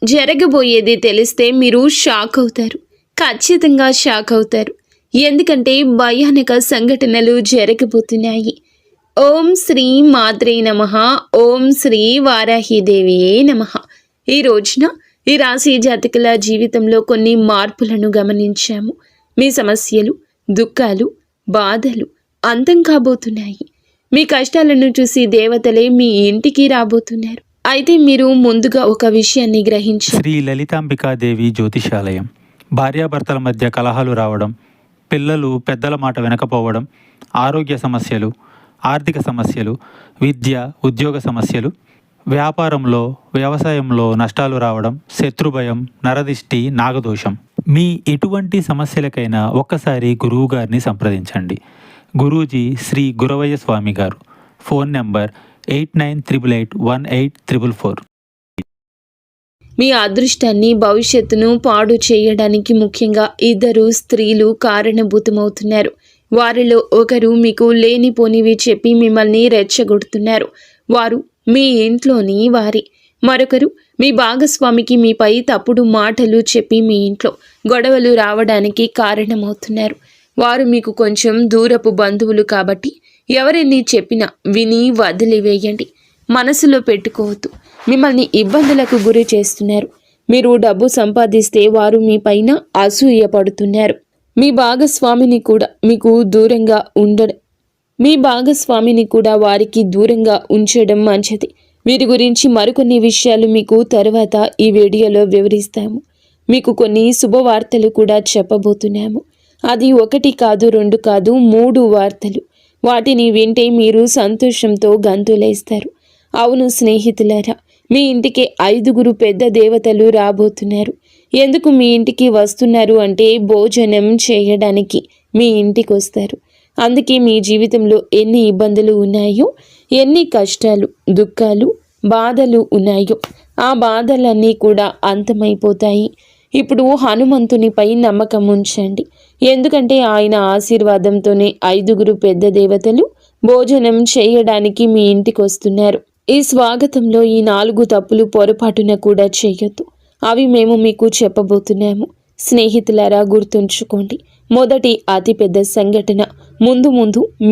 జరగబోయేది తెలిస్తే మీరు షాక్ అవుతారు. ఖచ్చితంగా షాక్ అవుతారు. ఎందుకంటే భయానక సంఘటనలు జరగబోతున్నాయి. ఓం శ్రీ మాత్రే నమః. ఓం శ్రీ వారాహిదేవియే నమః. ఈ రోజున ఈ రాశి జాతకుల జీవితంలో కొన్ని మార్పులను గమనించాము. మీ సమస్యలు, దుఃఖాలు, బాధలు అంతం కాబోతున్నాయి. మీ కష్టాలను చూసి దేవతలే మీ ఇంటికి రాబోతున్నారు. అయితే మీరు ముందుగా ఒక విషయాన్ని గ్రహించారు. శ్రీ లలితాంబికాదేవి జ్యోతిషాలయం. భార్యాభర్తల మధ్య కలహాలు రావడం, పిల్లలు పెద్దల మాట వినకపోవడం, ఆరోగ్య సమస్యలు, ఆర్థిక సమస్యలు, విద్య ఉద్యోగ సమస్యలు, వ్యాపారంలో వ్యవసాయంలో నష్టాలు రావడం, శత్రుభయం, నరదిష్టి, నాగదోషం. మీ ఎటువంటి సమస్యలకైనా ఒక్కసారి గురువు గారిని సంప్రదించండి. గురూజీ శ్రీ గురవయ్య స్వామి గారు. Phone number 89881844. మీ అదృష్టాన్ని, భవిష్యత్తును పాడు చేయడానికి ముఖ్యంగా ఇద్దరు స్త్రీలు కారణభూతమవుతున్నారు. వారిలో ఒకరు మీకు లేనిపోనివి చెప్పి మిమ్మల్ని రెచ్చగొడుతున్నారు. వారు మీ ఇంట్లోని వారి. మరొకరు మీ భాగస్వామికి మీపై తప్పుడు మాటలు చెప్పి మీ ఇంట్లో గొడవలు రావడానికి కారణమవుతున్నారు. వారు మీకు కొంచెం దూరపు బంధువులు కాబట్టి ఎవరెన్ని చెప్పినా విని వదిలివేయండి. మనసులో పెట్టుకోవద్దు. మిమ్మల్ని ఇబ్బందులకు గురి చేస్తున్నారు. మీరు డబ్బు సంపాదిస్తే వారు మీ పైన అసూయ పడుతున్నారు. మీ భాగస్వామిని కూడా వారికి దూరంగా ఉంచడం మంచిది. వీరి గురించి మరికొన్ని విషయాలు మీకు తర్వాత ఈ వీడియోలో వివరిస్తాము. మీకు కొన్ని శుభవార్తలు కూడా చెప్పబోతున్నాము. అది 1 కాదు, 2 కాదు, 3 వార్తలు. వాటిని వింటే మీరు సంతోషంతో గంతులేస్తారు. అవును స్నేహితులారా, మీ ఇంటికి 5 పెద్ద దేవతలు రాబోతున్నారు. ఎందుకు మీ ఇంటికి వస్తున్నారు అంటే భోజనం చేయడానికి మీ ఇంటికి వస్తారు. అందుకే మీ జీవితంలో ఎన్ని ఇబ్బందులు ఉన్నాయో, ఎన్ని కష్టాలు, దుఃఖాలు, బాధలు ఉన్నాయో ఆ బాధలన్నీ కూడా అంతమైపోతాయి. ఇప్పుడు హనుమంతునిపై నమ్మకం ఉంచండి. ఎందుకంటే ఆయన ఆశీర్వాదంతోనే 5 పెద్ద దేవతలు భోజనం చేయడానికి మీ ఇంటికి వస్తున్నారు. ఈ స్వాగతంలో ఈ 4 తప్పులు పొరపాటున కూడా చేయొద్దు. అవి మేము మీకు చెప్పబోతున్నాము. స్నేహితులారా, గుర్తుంచుకోండి. మొదటి అతిపెద్ద సంఘటన. ముందు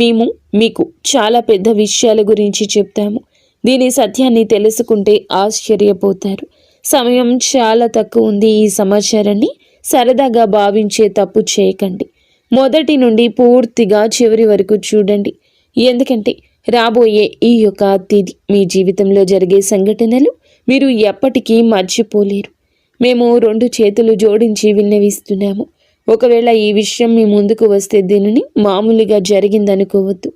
మేము మీకు చాలా పెద్ద విషయాల గురించి చెప్తాము. దీని సత్యాన్ని తెలుసుకుంటే ఆశ్చర్యపోతారు. సమయం చాలా తక్కువ ఉంది. ఈ సమాచారాన్ని సరదాగా భావించే తప్పు చేయకండి. మొదటి నుండి పూర్తిగా చివరి వరకు చూడండి. ఎందుకంటే రాబోయే ఈ యొక్క తిథి మీ జీవితంలో జరిగే సంఘటనలు మీరు ఎప్పటికీ మర్చిపోలేరు. మేము 2 చేతులు జోడించి విన్నవిస్తున్నాము. ఒకవేళ ఈ విషయం మీ ముందుకు వస్తే దీనిని మామూలుగా జరిగిందనుకోవద్దు.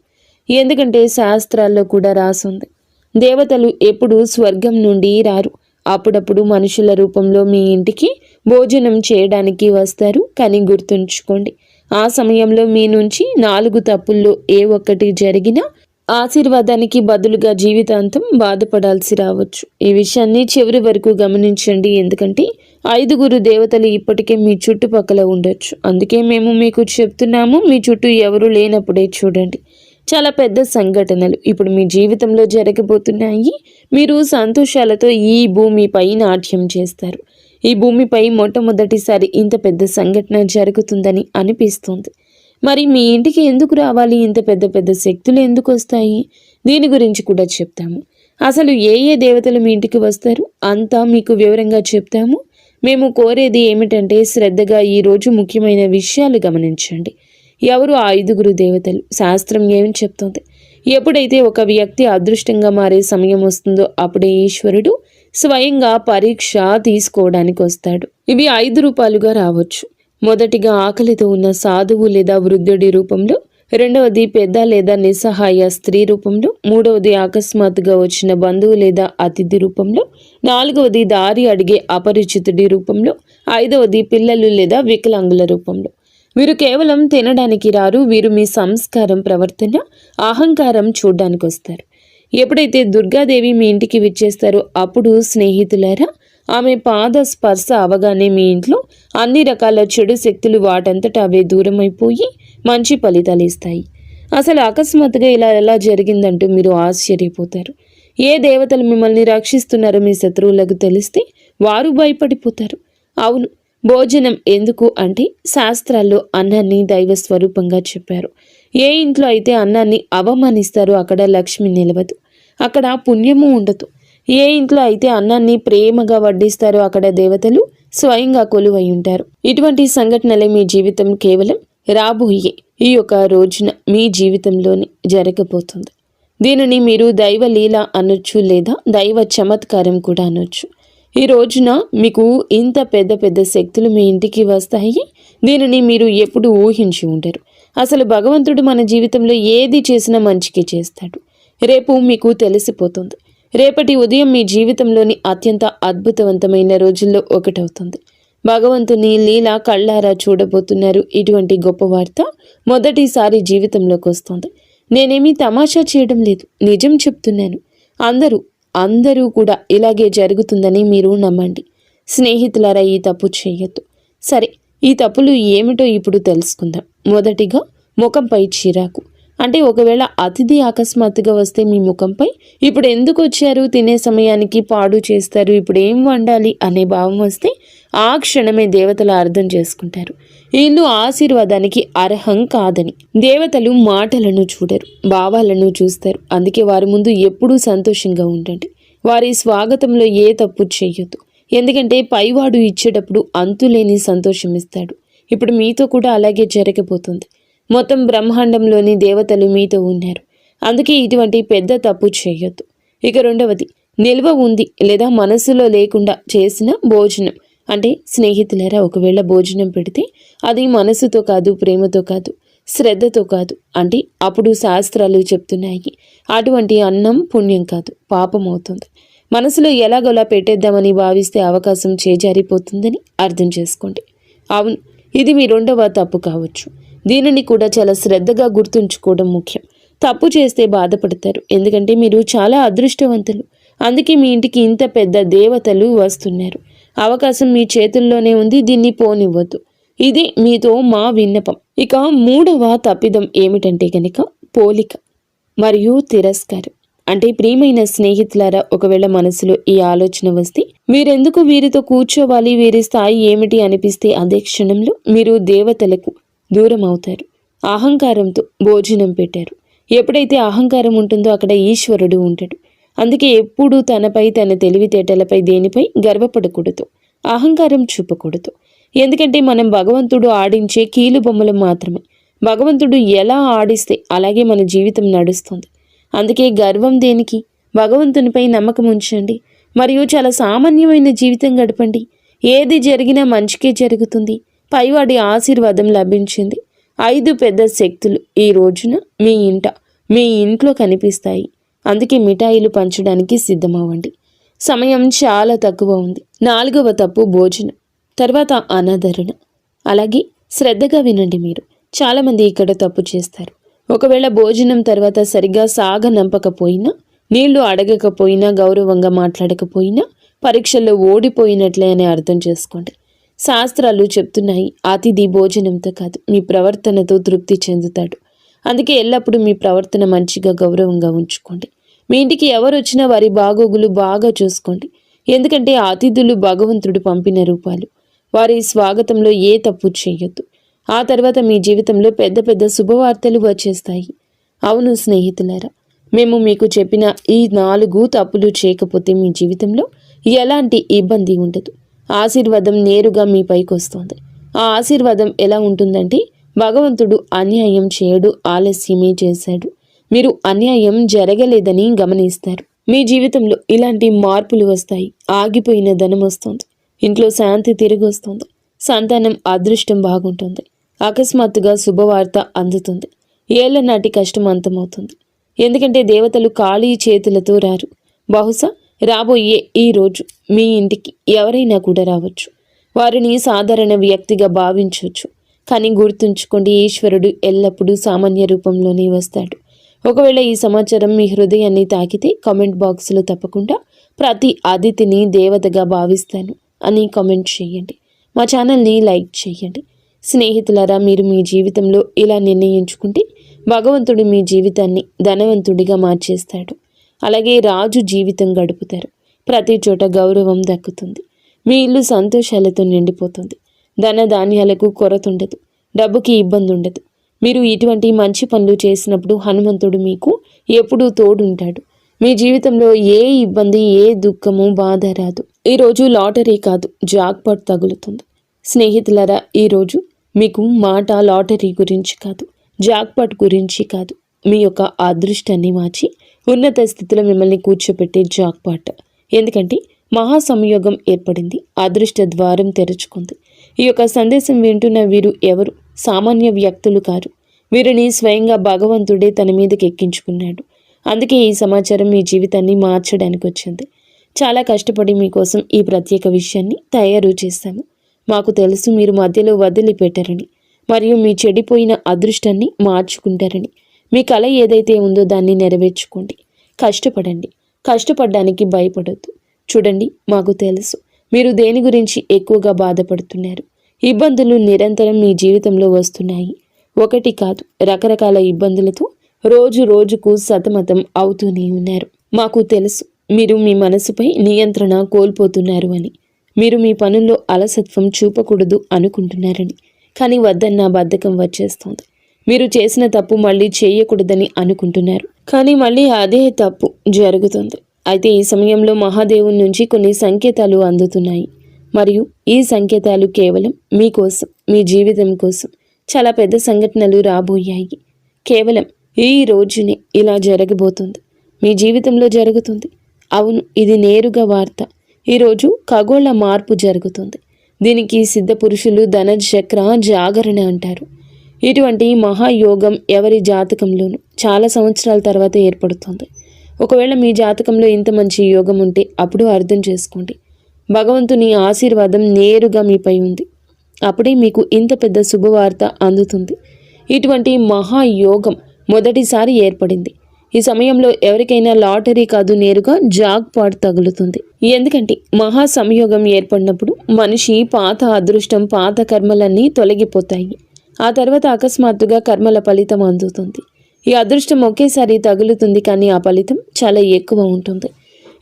ఎందుకంటే శాస్త్రాల్లో కూడా రాసుంది, దేవతలు ఎప్పుడూ స్వర్గం నుండి రారు. అప్పుడప్పుడు మనుషుల రూపంలో మీ ఇంటికి భోజనం చేయడానికి వస్తారు. కానీ గుర్తుంచుకోండి, ఆ సమయంలో మీ నుంచి 4 తప్పుల్లో ఏ ఒక్కటి జరిగినా ఆశీర్వాదానికి బదులుగా జీవితాంతం బాధపడాల్సి రావచ్చు. ఈ విషయాన్ని చివరి వరకు గమనించండి. ఎందుకంటే 5 దేవతలు ఇప్పటికే మీ చుట్టుపక్కల ఉండొచ్చు. అందుకే మేము మీకు చెప్తున్నాము, మీ చుట్టూ ఎవరు లేనప్పుడే చూడండి. చాలా పెద్ద సంఘటనలు ఇప్పుడు మీ జీవితంలో జరగబోతున్నాయి. మీరు సంతోషాలతో ఈ భూమిపై నాట్యం చేస్తారు. ఈ భూమిపై మొట్టమొదటిసారి ఇంత పెద్ద సంఘటన జరుగుతుందని అనిపిస్తుంది. మరి మీ ఇంటికి ఎందుకు రావాలి? ఇంత పెద్ద పెద్ద శక్తులు ఎందుకు వస్తాయి? దీని గురించి కూడా చెప్తాము. అసలు ఏ దేవతలు మీ ఇంటికి వస్తారు అంతా మీకు వివరంగా చెప్తాము. మేము కోరేది ఏమిటంటే శ్రద్ధగా ఈరోజు ముఖ్యమైన విషయాలు గమనించండి. ఎవరు ఆ 5 దేవతలు? శాస్త్రం ఏమి చెప్తుంది? ఎప్పుడైతే ఒక వ్యక్తి అదృష్టంగా మారే సమయం వస్తుందో అప్పుడే ఈశ్వరుడు స్వయంగా పరీక్ష తీసుకోవడానికి వస్తాడు. ఇవి 5 రూపాలుగా రావచ్చు. మొదటిగా ఆకలితో ఉన్న సాధువు లేదా వృద్ధుడి రూపంలో, రెండవది పెద్ద లేదా నిస్సహాయ స్త్రీ రూపంలో, మూడవది అకస్మాత్తుగా వచ్చిన బంధువు లేదా అతిథి రూపంలో, 4వది దారి అడిగే అపరిచితుడి రూపంలో, 5వది పిల్లలు లేదా వికలాంగుల రూపంలో. వీరు కేవలం తినడానికి రారు. వీరు మీ సంస్కారం, ప్రవర్తన, అహంకారం చూడ్డానికి వస్తారు. ఎప్పుడైతే దుర్గాదేవి మీ ఇంటికి విచ్చేస్తారో అప్పుడు స్నేహితులారా, ఆమె పాద స్పర్శ అవగానే మీ ఇంట్లో అన్ని రకాల చెడు శక్తులు వాటంతట అవే దూరమైపోయి మంచి ఫలితాలు ఇస్తాయి. అసలు అకస్మాత్తుగా ఇలా ఎలా జరిగిందంటూ మీరు ఆశ్చర్యపోతారు. ఏ దేవతలు మిమ్మల్ని రక్షిస్తున్నారో మీ శత్రువులకు తెలిస్తే వారు భయపడిపోతారు. అవును, భోజనం ఎందుకు అంటే శాస్త్రాల్లో అన్నాన్ని దైవ స్వరూపంగా చెప్పారు. ఏ ఇంట్లో అయితే అన్నాన్ని అవమానిస్తారో అక్కడ లక్ష్మి నిలవదు, అక్కడ పుణ్యము ఉండదు. ఏ ఇంట్లో అయితే అన్నాన్ని ప్రేమగా వడ్డిస్తారో అక్కడ దేవతలు స్వయంగా కొలువై ఉంటారు. ఇటువంటి సంఘటనలే మీ జీవితం కేవలం రాబోయే ఈ యొక్క రోజున మీ జీవితంలోనే జరగబోతుంది. దీనిని మీరు దైవ లీల అనొచ్చు, లేదా దైవ చమత్కారం కూడా అనొచ్చు. ఈ రోజున మీకు ఇంత పెద్ద పెద్ద శక్తులు మీ ఇంటికి వస్తాయి. దీనిని మీరు ఎప్పుడు ఊహించి ఉండరు. అసలు భగవంతుడు మన జీవితంలో ఏది చేసినా మంచికి చేస్తాడు. రేపు మీకు తెలిసిపోతుంది. రేపటి ఉదయం మీ జీవితంలోని అత్యంత అద్భుతవంతమైన రోజుల్లో ఒకటవుతుంది. భగవంతుని లీల కళ్ళారా చూడబోతున్నారు. ఇటువంటి గొప్ప వార్త మొదటిసారి జీవితంలోకి వస్తుంది. నేనేమీ తమాషా చేయడం లేదు, నిజం చెప్తున్నాను. అందరూ కూడా ఇలాగే జరుగుతుందని మీరు నమ్మండి. స్నేహితులారా, ఈ తప్పు చేయొద్దు. సరే, ఈ తప్పులు ఏమిటో ఇప్పుడు తెలుసుకుందాం. మొదటిగా, ముఖంపై చిరాకు. అంటే ఒకవేళ అతిథి అకస్మాత్తుగా వస్తే మీ ముఖంపై ఇప్పుడు ఎందుకు వచ్చారు, తినే సమయానికి పాడు చేస్తారు, ఇప్పుడు ఏం వండాలి అనే భావం వస్తే ఆ క్షణమే దేవతలు అర్థం చేసుకుంటారు ఇల్లు ఆశీర్వాదానికి అర్హం కాదని. దేవతలు మాటలను చూడరు, భావాలను చూస్తారు. అందుకే వారి ముందు ఎప్పుడూ సంతోషంగా ఉండండి. వారి స్వాగతంలో ఏ తప్పు చేయొద్దు. ఎందుకంటే పైవాడు ఇచ్చేటప్పుడు అంతులేని సంతోషం ఇస్తాడు. ఇప్పుడు మీతో కూడా అలాగే జరగబోతుంది. మొత్తం బ్రహ్మాండంలోని దేవతలు మీతో ఉన్నారు. అందుకే ఇటువంటి పెద్ద తప్పు చేయొద్దు. ఇక రెండవది, నిల్వ ఉంది లేదా మనసులో లేకుండా చేసిన భోజనం. అంటే స్నేహితులారా, ఒకవేళ భోజనం పెడితే అది మనసుతో కాదు, ప్రేమతో కాదు, శ్రద్ధతో కాదు అంటే అప్పుడు శాస్త్రాలు చెప్తున్నాయి అటువంటి అన్నం పుణ్యం కాదు, పాపం అవుతుంది. మనసులో ఎలాగోలా పెట్టేద్దామని భావిస్తే అవకాశం చేజారిపోతుందని అర్థం చేసుకోండి. అవును, ఇది మీ రెండవ తప్పు కావచ్చు. దీనిని కూడా చాలా శ్రద్ధగా గుర్తుంచుకోవడం ముఖ్యం. తప్పు చేస్తే బాధపడతారు, ఎందుకంటే మీరు చాలా అదృష్టవంతులు. అందుకే మీ ఇంటికి ఇంత పెద్ద దేవతలు వస్తున్నారు. అవకాశం మీ చేతుల్లోనే ఉంది, దీన్ని పోనివ్వద్దు. ఇది మీతో మా విన్నపం. ఇక మూడవ తప్పిదం ఏమిటంటే గనక పోలిక మరియు తిరస్కారం. అంటే ప్రియమైన స్నేహితులారా, ఒకవేళ మనసులో ఈ ఆలోచన వస్తే వీరెందుకు వీరితో కూర్చోవాలి, వీరి స్థాయి ఏమిటి అనిపిస్తే అదే క్షణంలో మీరు దేవతలకు దూరం అవుతారు. అహంకారంతో భోజనం పెట్టారు. ఎప్పుడైతే అహంకారం ఉంటుందో అక్కడ ఈశ్వరుడు ఉంటాడు. అందుకే ఎప్పుడూ తనపై, తన తెలివితేటలపై, దేనిపై గర్వపడకూడదు, అహంకారం చూపకూడదు. ఎందుకంటే మనం భగవంతుడు ఆడించే కీలు బొమ్మలు మాత్రమే. భగవంతుడు ఎలా ఆడిస్తే అలాగే మన జీవితం నడుస్తుంది. అందుకే గర్వం దేనికి? భగవంతునిపై నమ్మకం ఉంచండి. మరియు చాలా సామాన్యమైన జీవితం గడపండి. ఏది జరిగినా మంచికే జరుగుతుంది. పైవాడి ఆశీర్వాదం లభించింది. 5 పెద్ద శక్తులు ఈ రోజున మీ ఇంట్లో కనిపిస్తాయి. అందుకే మిఠాయిలు పంచడానికి సిద్ధమవ్వండి. సమయం చాలా తక్కువ ఉంది. 4వ తప్పు భోజనం, తర్వాత అనాదరణ. అలాగే శ్రద్ధగా వినండి. మీరు చాలామంది ఇక్కడ తప్పు చేస్తారు. ఒకవేళ భోజనం తర్వాత సరిగ్గా సాగనంపకపోయినా, నీళ్లు అడగకపోయినా, గౌరవంగా మాట్లాడకపోయినా పరీక్షల్లో ఓడిపోయినట్లే అని అర్థం చేసుకోండి. శాస్త్రాలు చెప్తున్నాయి అతిథి భోజనంతో కాదు మీ ప్రవర్తనతో తృప్తి చెందుతాడు. అందుకే ఎల్లప్పుడూ మీ ప్రవర్తన మంచిగా, గౌరవంగా ఉంచుకోండి. మీ ఇంటికి ఎవరు వచ్చినా వారి బాగోగులు బాగా చూసుకోండి. ఎందుకంటే అతిథులు భగవంతుడు పంపిన రూపాలు. వారి స్వాగతంలో ఏ తప్పు చేయొద్దు. ఆ తర్వాత మీ జీవితంలో పెద్ద పెద్ద శుభవార్తలు వచ్చేస్తాయి. అవును స్నేహితులారా, మేము మీకు చెప్పిన ఈ 4 తప్పులు చేయకపోతే మీ జీవితంలో ఎలాంటి ఇబ్బంది ఉండదు. ఆశీర్వాదం నేరుగా మీ పైకి వస్తుంది. ఆ ఆశీర్వాదం ఎలా ఉంటుందంటే, భగవంతుడు అన్యాయం చేయడు, ఆలస్యమే చేశాడు. మీరు అన్యాయం జరగలేదని గమనిస్తారు. మీ జీవితంలో ఇలాంటి మార్పులు వస్తాయి. ఆగిపోయిన ధనం వస్తుంది. ఇంట్లో శాంతి తిరిగి వస్తుంది. సంతానం అదృష్టం బాగుంటుంది. అకస్మాత్తుగా శుభవార్త అందుతుంది. ఏళ్ల నాటి కష్టం అంతమవుతుంది. ఎందుకంటే దేవతలు ఖాళీ చేతులతో రారు. బహుశా రాబోయే ఈ రోజు మీ ఇంటికి ఎవరైనా కూడా రావచ్చు. వారిని సాధారణ వ్యక్తిగా భావించవచ్చు. కానీ గుర్తుంచుకోండి, ఈశ్వరుడు ఎల్లప్పుడూ సామాన్య రూపంలోనే వస్తాడు. ఒకవేళ ఈ సమాచారం మీ హృదయాన్ని తాకితే కామెంట్ బాక్స్లో తప్పకుండా ప్రతి అతిథిని దేవతగా భావిస్తాను అని కామెంట్ చేయండి. మా ఛానల్ని లైక్ చేయండి. స్నేహితులారా, మీరు మీ జీవితంలో ఇలా నిర్ణయించుకుంటే భగవంతుడు మీ జీవితాన్ని ధనవంతుడిగా మార్చేస్తాడు. అలాగే రాజు జీవితం గడుపుతారు. ప్రతి చోట గౌరవం దక్కుతుంది. మీ ఇల్లు సంతోషాలతో నిండిపోతుంది. ధన ధాన్యాలకు కొరత ఉండదు, డబ్బుకి ఇబ్బంది ఉండదు. మీరు ఇటువంటి మంచి పనులు చేసినప్పుడు హనుమంతుడు మీకు ఎప్పుడూ తోడుంటాడు. మీ జీవితంలో ఏ ఇబ్బంది, ఏ దుఃఖము, బాధ రాదు. ఈరోజు లాటరీ కాదు, జాక్పాట్ తగులుతుంది. స్నేహితులరా, ఈరోజు మీకు మాట లాటరీ గురించి కాదు, జాక్పాట్ గురించి కాదు, మీ యొక్క అదృష్టాన్ని మార్చి ఉన్నత స్థితిలో మిమ్మల్ని కూర్చోపెట్టే జాక్పాట్. ఎందుకంటే మహా సంయోగం ఏర్పడింది, అదృష్ట ద్వారం తెరుచుకుంది. ఈ యొక్క సందేశం వింటున్న వీరు ఎవరు సామాన్య వ్యక్తులు కారు. వీరిని స్వయంగా భగవంతుడే తన మీదకి ఎక్కించుకున్నాడు. అందుకే ఈ సమాచారం మీ జీవితాన్ని మార్చడానికి వచ్చింది. చాలా కష్టపడి మీకోసం ఈ ప్రత్యేక విషయాన్ని తయారు చేశాము. మాకు తెలుసు మీరు మధ్యలో వదిలిపెట్టారని, మరియు మీ చెడిపోయిన అదృష్టాన్ని మార్చుకుంటారని. మీ కళ ఏదైతే ఉందో దాన్ని నెరవేర్చుకోండి. కష్టపడండి, కష్టపడడానికి భయపడొద్దు. చూడండి, మాకు తెలుసు మీరు దేని గురించి ఎక్కువగా బాధపడుతున్నారు. ఇబ్బందులు నిరంతరం మీ జీవితంలో వస్తున్నాయి. ఒకటి కాదు, రకరకాల ఇబ్బందులతో రోజు రోజుకు సతమతం అవుతూనే ఉన్నారు. మాకు తెలుసు మీరు మీ మనసుపై నియంత్రణ కోల్పోతున్నారు అని. మీరు మీ పనుల్లో అలసత్వం చూపకూడదు అనుకుంటున్నారని. కానీ వద్దన్న బద్ధకం వచ్చేస్తుంది. మీరు చేసిన తప్పు మళ్ళీ చేయకూడదని అనుకుంటున్నారు, కానీ మళ్ళీ అదే తప్పు జరుగుతుంది. అయితే ఈ సమయంలో మహాదేవుని నుంచి కొన్ని సంకేతాలు అందుతున్నాయి. మరియు ఈ సంకేతాలు కేవలం మీకోసం, మీ జీవితం కోసం. చాలా పెద్ద సంఘటనలు రాబోయాయి. కేవలం ఈ రోజునే ఇలా జరగబోతుంది, మీ జీవితంలో జరుగుతుంది. అవును, ఇది నేరుగా వార్త. ఈరోజు ఖగోళ మార్పు జరుగుతుంది. దీనికి సిద్ధ పురుషులు ధనచక్ర జాగరణ అంటారు. ఇటువంటి మహాయోగం ఎవరి జాతకంలోనూ చాలా సంవత్సరాల తర్వాత ఏర్పడుతుంది. ఒకవేళ మీ జాతకంలో ఇంత మంచి యోగం ఉంటే అప్పుడు అర్థం చేసుకోండి, భగవంతుని ఆశీర్వాదం నేరుగా మీపై ఉంది. అప్పుడే మీకు ఇంత పెద్ద శుభవార్త అందుతుంది. ఇటువంటి మహాయోగం మొదటిసారి ఏర్పడింది. ఈ సమయంలో ఎవరికైనా లాటరీ కాదు, నేరుగా జాక్పాట్ తగులుతుంది. ఎందుకంటే మహా సంయోగం ఏర్పడినప్పుడు మనిషి పాత అదృష్టం, పాత కర్మలన్నీ తొలగిపోతాయి. ఆ తర్వాత అకస్మాత్తుగా కర్మల ఫలితం అందుతుంది. ఈ అదృష్టం ఒకేసారి తగులుతుంది, కానీ ఆ ఫలితం చాలా ఎక్కువ ఉంటుంది.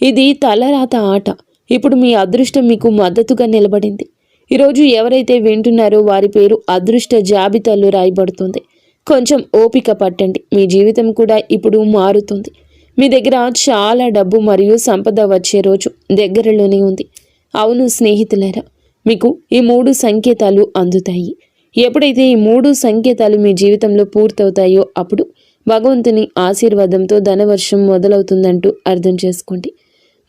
ఇది తలరాత ఆట. ఇప్పుడు మీ అదృష్టం మీకు మద్దతుగా నిలబడింది. ఈరోజు ఎవరైతే వింటున్నారో వారి పేరు అదృష్ట జాబితాలో రాయబడుతుంది. కొంచెం ఓపిక పట్టండి, మీ జీవితం కూడా ఇప్పుడు మారుతుంది. మీ దగ్గర చాలా డబ్బు మరియు సంపద వచ్చే రోజు దగ్గరలోనే ఉంది. అవును స్నేహితులారా, మీకు ఈ 3 సంకేతాలు అందుతాయి. ఎప్పుడైతే ఈ 3 సంకేతాలు మీ జీవితంలో పూర్తవుతాయో అప్పుడు భగవంతుని ఆశీర్వాదంతో ధనవర్షం మొదలవుతుందంటూ అర్థం చేసుకోండి.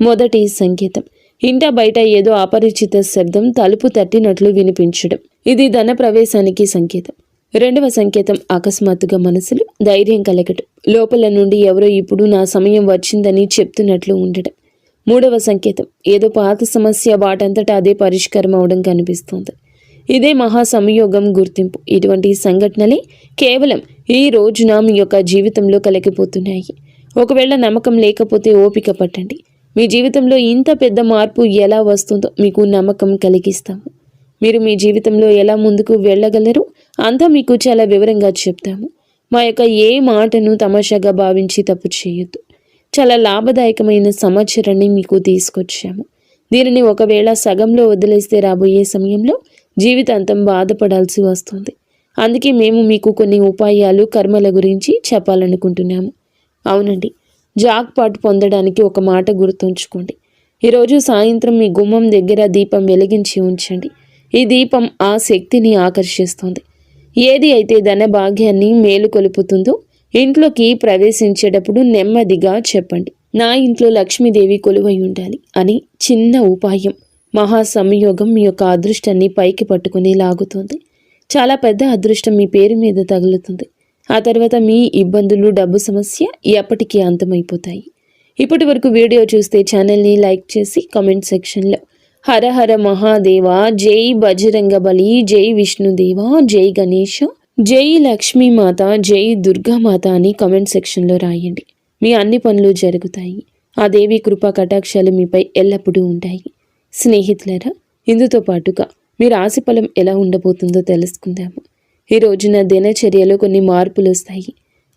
మొదటి సంకేతం, ఇంట బయట ఏదో అపరిచిత శబ్దం తలుపు తట్టినట్లు వినిపించడం. ఇది ధన ప్రవేశానికి సంకేతం. రెండవ సంకేతం, అకస్మాత్తుగా మనసులో ధైర్యం కలగడం. లోపల నుండి ఎవరో ఇప్పుడు నా సమయం వచ్చిందని చెప్తున్నట్లు ఉండడం. మూడవ సంకేతం, ఏదో పాత సమస్య వాటంతటా అదే పరిష్కారం అవడం కనిపిస్తుంది. ఇదే మహా సంయోగం గుర్తింపు. ఇటువంటి సంఘటనలే కేవలం ఈ రోజున మీ యొక్క జీవితంలో కలిగిపోతున్నాయి. ఒకవేళ నమ్మకం లేకపోతే ఓపిక పట్టండి. మీ జీవితంలో ఇంత పెద్ద మార్పు ఎలా వస్తుందో మీకు నమ్మకం కలిగిస్తాము. మీరు మీ జీవితంలో ఎలా ముందుకు వెళ్ళగలరు అంతా మీకు చాలా వివరంగా చెప్తాము. మా యొక్క ఏ మాటను తమాషాగా భావించి తప్పు చేయొద్దు. చాలా లాభదాయకమైన సమాచారాన్ని మీకు తీసుకొచ్చాము. దీనిని ఒకవేళ సగంలో వదిలేస్తే రాబోయే సమయంలో జీవితాంతం బాధపడాల్సి వస్తుంది. అందుకే మేము మీకు కొన్ని ఉపాయాలు, కర్మల గురించి చెప్పాలనుకుంటున్నాము. అవునండి, జాక్పాట్ పొందడానికి ఒక మాట గుర్తుంచుకోండి. ఈరోజు సాయంత్రం మీ గుమ్మం దగ్గర దీపం వెలిగించి ఉంచండి. ఈ దీపం ఆ శక్తిని ఆకర్షిస్తుంది. ఏది అయితే ధన భాగ్యాన్ని మేలుకొలుపుతుందో ఇంట్లోకి ప్రవేశించేటప్పుడు నెమ్మదిగా చెప్పండి, నా ఇంట్లో లక్ష్మీదేవి కొలువై ఉండాలి అని. చిన్న ఉపాయం మహా సంయోగం మీ యొక్క అదృష్టాన్ని పైకి పట్టుకుని లాగుతుంది. చాలా పెద్ద అదృష్టం మీ పేరు మీద తగులుతుంది. ఆ తర్వాత మీ ఇబ్బందులు, డబ్బు సమస్య ఎప్పటికీ అంతమైపోతాయి. ఇప్పటి వరకు వీడియో చూస్తే ఛానల్ని లైక్ చేసి కామెంట్ సెక్షన్లో హర హర మహాదేవ, జై బజరంగబలి, జై విష్ణుదేవ, జై గణేష, జై లక్ష్మీమాత, జై దుర్గామాత అని కామెంట్ సెక్షన్లో రాయండి. మీ అన్ని పనులు జరుగుతాయి. ఆ దేవి కృపా కటాక్షాలు మీపై ఎల్లప్పుడూ ఉంటాయి. స్నేహితులారా, ఇందుతో పాటుగా మీ రాశి ఫలం ఎలా ఉండబోతుందో తెలుసుకుందాము. ఈ రోజున దినచర్యలో కొన్ని మార్పులు వస్తాయి.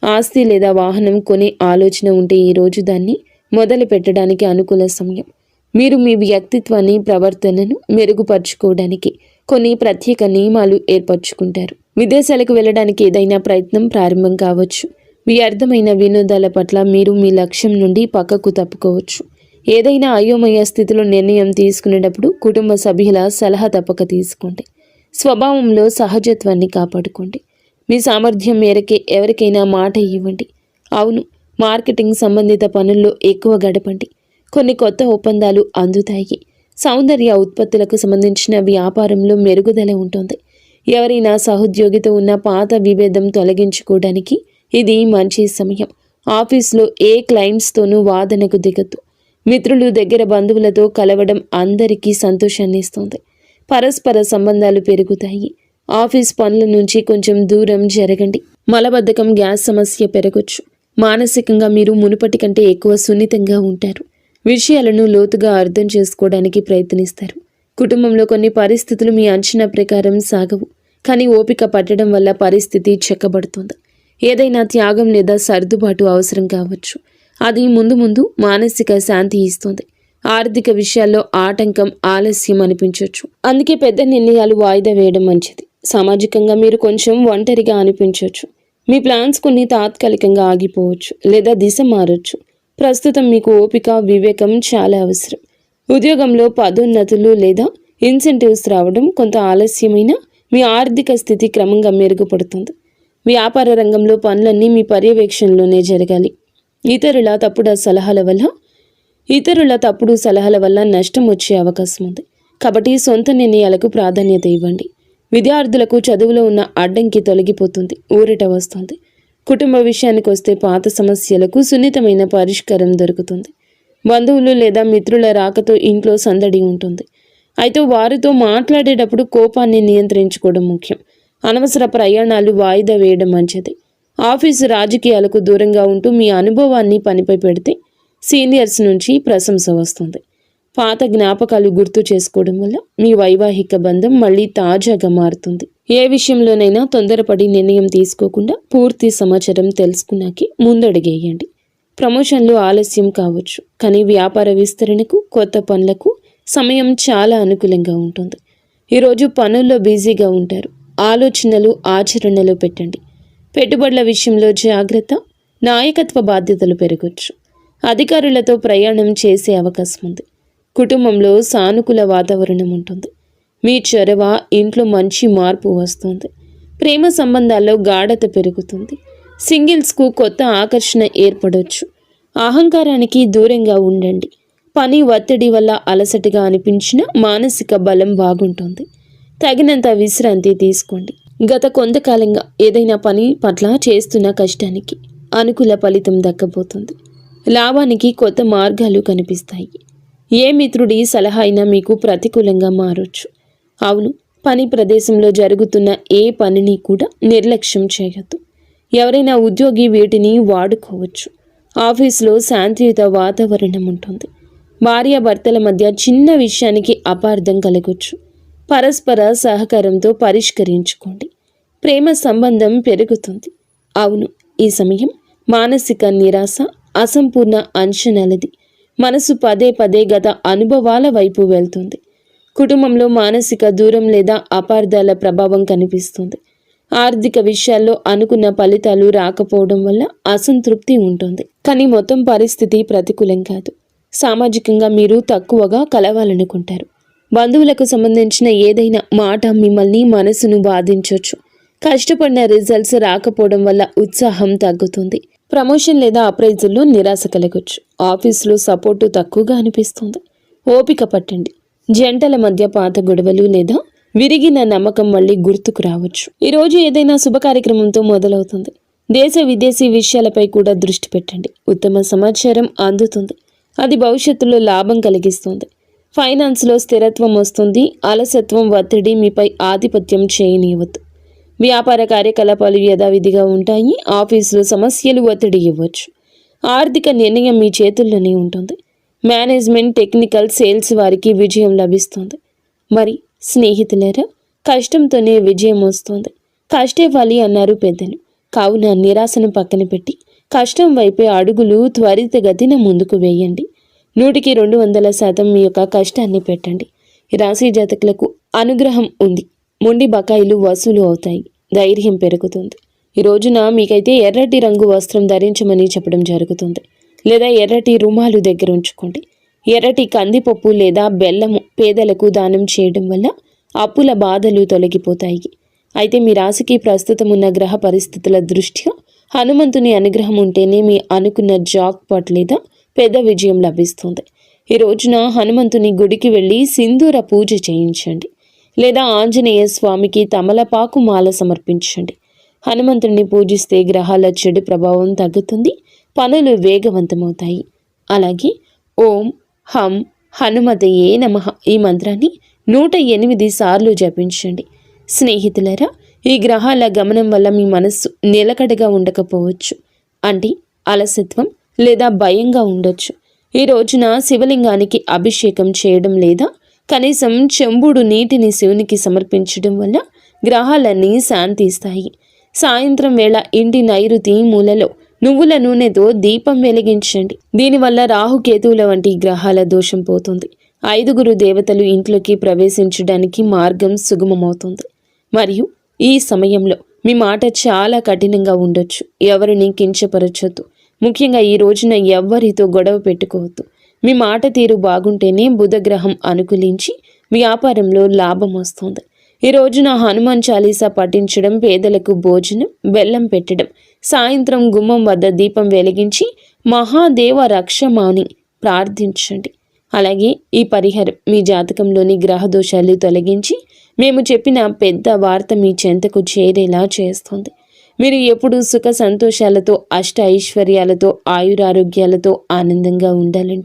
ఆస్తి లేదా వాహనం కొనే ఆలోచన ఉంటే ఈరోజు దాన్ని మొదలు పెట్టడానికి అనుకూల సమయం. మీరు మీ వ్యక్తిత్వాన్ని, ప్రవర్తనను మెరుగుపరుచుకోవడానికి కొన్ని ప్రత్యేక నియమాలు ఏర్పరచుకుంటారు. విదేశాలకు వెళ్ళడానికి ఏదైనా ప్రయత్నం ప్రారంభం కావచ్చు. వ్యర్థమైన వినోదాల పట్ల మీరు మీ లక్ష్యం నుండి పక్కకు తప్పుకోవచ్చు. ఏదైనా అయోమయ స్థితిలో నిర్ణయం తీసుకునేటప్పుడు కుటుంబ సభ్యుల సలహా తప్పక తీసుకోండి. స్వభావంలో సహజత్వాన్ని కాపాడుకోండి. మీ సామర్థ్యం మేరకే ఎవరికైనా మాట ఇవ్వండి. అవును, మార్కెటింగ్ సంబంధిత పనుల్లో ఎక్కువ గడపండి. కొన్ని కొత్త ఒప్పందాలు అందుతాయి. సౌందర్య ఉత్పత్తులకు సంబంధించిన వ్యాపారంలో మెరుగుదల ఉంటుంది. ఎవరైనా సహోద్యోగితో ఉన్న పాత విభేదం తొలగించుకోవడానికి ఇది మంచి సమయం. ఆఫీస్లో ఏ క్లయింట్స్తోనూ వాదనకు దిగద్దు. మిత్రులు, దగ్గర బంధువులతో కలవడం అందరికీ సంతోషాన్ని ఇస్తుంది. పరస్పర సంబంధాలు పెరుగుతాయి. ఆఫీస్ పనుల నుంచి కొంచెం దూరం జరగండి. మలబద్ధకం, గ్యాస్ సమస్య పెరగొచ్చు. మానసికంగా మీరు మునుపటి కంటే ఎక్కువ సున్నితంగా ఉంటారు. విషయాలను లోతుగా అర్థం చేసుకోవడానికి ప్రయత్నిస్తారు. కుటుంబంలో కొన్ని పరిస్థితులు మీ అంచనా ప్రకారం సాగవు, కానీ ఓపిక పట్టడం వల్ల పరిస్థితి చెక్కబడుతుంది. ఏదైనా త్యాగం లేదా సర్దుబాటు అవసరం కావచ్చు. అది ముందు మానసిక శాంతి ఇస్తుంది. ఆర్థిక విషయాల్లో ఆటంకం, ఆలస్యం అనిపించవచ్చు. అందుకే పెద్ద నిర్ణయాలు వాయిదా వేయడం మంచిది. సామాజికంగా మీరు కొంచెం ఒంటరిగా అనిపించవచ్చు. మీ ప్లాన్స్ కొన్ని తాత్కాలికంగా ఆగిపోవచ్చు లేదా దిశ మారొచ్చు. ప్రస్తుతం మీకు ఓపిక, వివేకం చాలా అవసరం. ఉద్యోగంలో పదోన్నతులు లేదా ఇన్సెంటివ్స్ రావడం కొంత ఆలస్యమైన మీ ఆర్థిక స్థితి క్రమంగా మెరుగుపడుతుంది. వ్యాపార రంగంలో పనులన్నీ మీ పర్యవేక్షణలోనే జరగాలి. ఇతరుల తప్పుడు సలహాల వల్ల నష్టం వచ్చే అవకాశం ఉంది. కాబట్టి సొంత నిర్ణయాలకు ప్రాధాన్యత ఇవ్వండి. విద్యార్థులకు చదువులో ఉన్న అడ్డంకి తొలగిపోతుంది, ఊరట వస్తుంది. కుటుంబ విషయానికి వస్తే పాత సమస్యలకు సున్నితమైన పరిష్కారం దొరుకుతుంది. బంధువులు లేదా మిత్రుల రాకతో ఇంట్లో సందడి ఉంటుంది. అయితే వారితో మాట్లాడేటప్పుడు కోపాన్ని నియంత్రించుకోవడం ముఖ్యం. అనవసర ప్రయాణాలు వాయిదా వేయడం మంచిది. ఆఫీసు రాజకీయాలకు దూరంగా ఉంటూ మీ అనుభవాన్ని పనిపై పెడితే సీనియర్స్ నుంచి ప్రశంస వస్తుంది. పాత జ్ఞాపకాలు గుర్తు చేసుకోవడం వల్ల మీ వైవాహిక బంధం మళ్ళీ తాజాగా మారుతుంది. ఏ విషయంలోనైనా తొందరపడి నిర్ణయం తీసుకోకుండా పూర్తి సమాచారం తెలుసుకున్నాకే ముందడుగేయండి. ప్రమోషన్లు ఆలస్యం కావచ్చు, కానీ వ్యాపార విస్తరణకు, కొత్త పనులకు సమయం చాలా అనుకూలంగా ఉంటుంది. ఈరోజు పనుల్లో బిజీగా ఉంటారు. ఆలోచనలు ఆచరణలో పెట్టండి. పెట్టుబడుల విషయంలో జాగ్రత్త. నాయకత్వ బాధ్యతలు పెరగవచ్చు. అధికారులతో ప్రయాణం చేసే అవకాశం ఉంది. కుటుంబంలో సానుకూల వాతావరణం ఉంటుంది. మీ చొరవ ఇంట్లో మంచి మార్పు వస్తుంది. ప్రేమ సంబంధాల్లో గాఢత పెరుగుతుంది. సింగిల్స్కు కొత్త ఆకర్షణ ఏర్పడవచ్చు. అహంకారానికి దూరంగా ఉండండి. పని ఒత్తిడి వల్ల అలసటగా అనిపించిన మానసిక బలం బాగుంటుంది. తగినంత విశ్రాంతి తీసుకోండి. గత కొంతకాలంగా ఏదైనా పని పట్ల చేస్తున్న కష్టానికి అనుకూల ఫలితం దక్కబోతుంది. లాభానికి కొత్త మార్గాలు కనిపిస్తాయి. ఏ మిత్రుడి సలహా అయినా మీకు ప్రతికూలంగా మారొచ్చు. అవును, పని ప్రదేశంలో జరుగుతున్న ఏ పనిని కూడా నిర్లక్ష్యం చేయొద్దు. ఎవరైనా ఉద్యోగి వీటిని వాడుకోవచ్చు. ఆఫీసులో శాంతియుత వాతావరణం ఉంటుంది. భార్యాభర్తల మధ్య చిన్న విషయానికి అపార్థం కలగొచ్చు. పరస్పర సహకారంతో పరిష్కరించుకోండి. ప్రేమ సంబంధం పెరుగుతుంది. అవును, ఈ సమయం మానసిక నిరాశ, అసంపూర్ణ అంచనాలది. మనసు పదే పదే గత అనుభవాల వైపు వెళ్తుంది. కుటుంబంలో మానసిక దూరం లేదా అపార్థాల ప్రభావం కనిపిస్తుంది. ఆర్థిక విషయాల్లో అనుకున్న ఫలితాలు రాకపోవడం వల్ల అసంతృప్తి ఉంటుంది. కానీ మొత్తం పరిస్థితి ప్రతికూలం కాదు. సామాజికంగా మీరు తక్కువగా కలవాలనుకుంటారు. బంధువులకు సంబంధించిన ఏదైనా మాట మిమ్మల్ని మనసును బాధించవచ్చు. కష్టపడిన రిజల్ట్స్ రాకపోవడం వల్ల ఉత్సాహం తగ్గుతుంది. ప్రమోషన్ లేదా అప్రైజుల్లో నిరాశ కలగొచ్చు. ఆఫీసులో సపోర్టు తక్కువగా అనిపిస్తుంది. ఓపిక పట్టండి. జంటల మధ్య పాత గొడవలు లేదా విరిగిన నమ్మకం మళ్ళీ గుర్తుకు రావచ్చు. ఈరోజు ఏదైనా శుభ కార్యక్రమంతో మొదలవుతుంది. దేశ విదేశీ విషయాలపై కూడా దృష్టి పెట్టండి. ఉత్తమ సమాచారం అందుతుంది. అది భవిష్యత్తులో లాభం కలిగిస్తుంది. ఫైనాన్స్లో స్థిరత్వం వస్తుంది. అలసత్వం, ఒత్తిడి మీపై ఆధిపత్యం చేయనివ్వద్దు. వ్యాపార కార్యకలాపాలు యథావిధిగా ఉంటాయి. ఆఫీసులో సమస్యలు ఒత్తిడి ఇవ్వచ్చు. ఆర్థిక నిర్ణయం మీ చేతుల్లోనే ఉంటుంది. మేనేజ్మెంట్, టెక్నికల్, సేల్స్ వారికి విజయం లభిస్తుంది. మరి స్నేహితులారా, కష్టంతోనే విజయం వస్తుంది. కష్టేవాలి అన్నారు పెద్దలు. కావున నిరాశను పక్కన పెట్టి కష్టం వైపే అడుగులు త్వరితగతిన ముందుకు వేయండి. 100% మీ యొక్క కష్టాన్ని పెట్టండి. ఈ రాశి జాతకులకు అనుగ్రహం ఉంది. మొండి బకాయిలు వసూలు అవుతాయి. ధైర్యం పెరుగుతుంది. ఈ రోజున మీకైతే ఎర్రటి రంగు వస్త్రం ధరించమని చెప్పడం జరుగుతుంది. లేదా ఎర్రటి రుమాలు దగ్గర ఉంచుకోండి. ఎర్రటి కందిపప్పు లేదా బెల్లము పేదలకు దానం చేయడం వల్ల అప్పుల బాధలు తొలగిపోతాయి. అయితే మీ రాశికి ప్రస్తుతం ఉన్న గ్రహ పరిస్థితుల దృష్ట్యా హనుమంతుని అనుగ్రహం ఉంటేనే మీ అనుకున్న జాక్ పాట్ లేదా పెద్ద విజయం లభిస్తుంది. ఈ రోజున హనుమంతుని గుడికి వెళ్ళి సింధూర పూజ చేయించండి. లేదా ఆంజనేయ స్వామికి తమలపాకు మాల సమర్పించండి. హనుమంతుడిని పూజిస్తే గ్రహాల చెడు ప్రభావం తగ్గుతుంది. పనులు వేగవంతమవుతాయి. అలాగే ఓం హం హనుమతయే నమః ఈ మంత్రాన్ని 108 సార్లు జపించండి. స్నేహితులరా, ఈ గ్రహాల గమనం వల్ల మీ మనస్సు నిలకడగా ఉండకపోవచ్చు. అంటే అలసత్వం లేదా భయంగా ఉండొచ్చు. ఈ రోజున శివలింగానికి అభిషేకం చేయడం లేదా కనీసం చెంబుడు నీటిని శివునికి సమర్పించడం వల్ల గ్రహాలన్నీ శాంతిస్తాయి. సాయంత్రం వేళ ఇంటి నైరుతి మూలలో నువ్వుల నూనెతో దీపం వెలిగించండి. దీనివల్ల రాహుకేతువుల వంటి గ్రహాల దోషం పోతుంది. 5 దేవతలు ఇంట్లోకి ప్రవేశించడానికి మార్గం సుగమమవుతుంది. మరియు ఈ సమయంలో మీ మాట చాలా కఠినంగా ఉండొచ్చు. ఎవరిని కించపరచొద్దు. ముఖ్యంగా ఈ రోజున ఎవ్వరితో గొడవ పెట్టుకోవద్దు. మీ మాట తీరు బాగుంటేనే బుధగ్రహం అనుకూలించి వ్యాపారంలో లాభం వస్తుంది. ఈ రోజున హనుమాన్ చాలీసా పఠించడం, పేదలకు భోజనం, బెల్లం పెట్టడం, సాయంత్రం గుమ్మం వద్ద దీపం వెలిగించి మహాదేవ రక్షమాని ప్రార్థించండి. అలాగే ఈ పరిహారం మీ జాతకంలోని గ్రహ దోషాలు తొలగించి మేము చెప్పిన పెద్ద వార్త మీ చెంతకు చేరేలా చేస్తుంది. మీరు ఎప్పుడూ సుఖ సంతోషాలతో, అష్ట ఐశ్వర్యాలతో, ఆయురారోగ్యాలతో ఆనందంగా ఉండాలంటూ